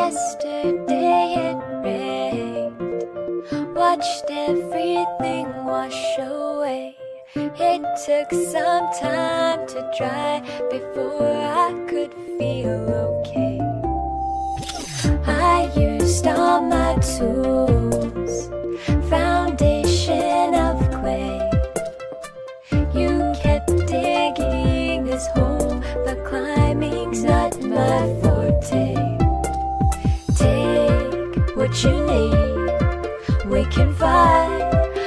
Yesterday it rained, watched everything wash away. It took some time to dry before I could feel okay. I used all my tools, foundation of clay. You kept digging this hole, but climbing's not my forte. Take what you need, we can fight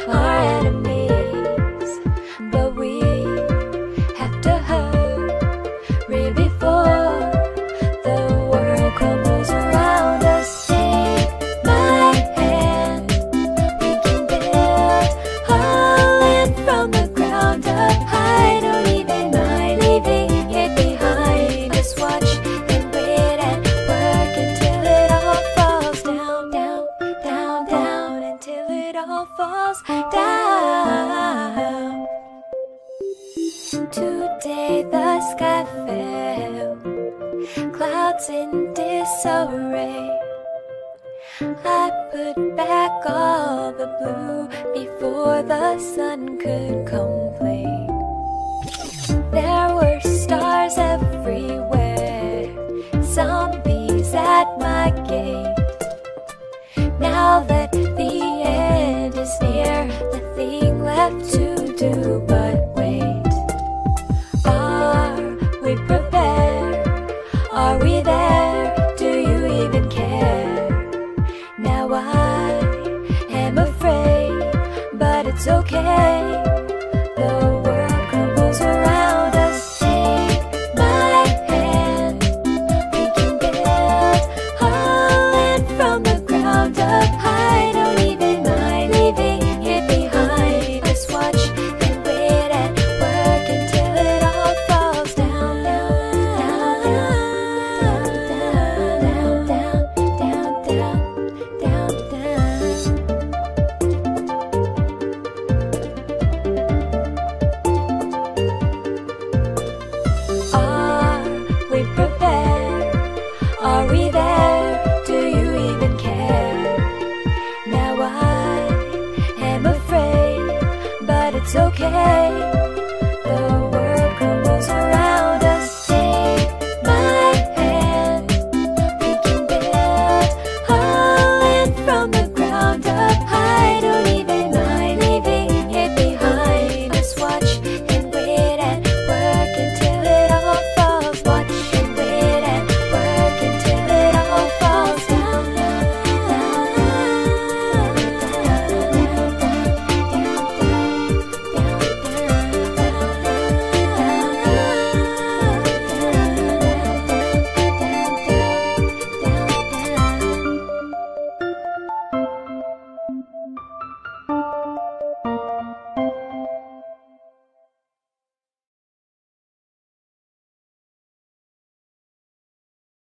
our enemies, but we have to hurry before the world crumbles around us. Take my hand, we can build a land from the ground up. I don't even mind leaving it behind. Just watch and wait and work until it all falls down, down, down, down, until it all falls down. Today the sky fell, clouds in disarray. I put back all the blue before the sun could complain. There were stars everywhere, zombies at my gate. Now that the end is near, nothing left to do but wait. Are we prepared? Are we there? Do you even care? Now I am afraid, but it's okay.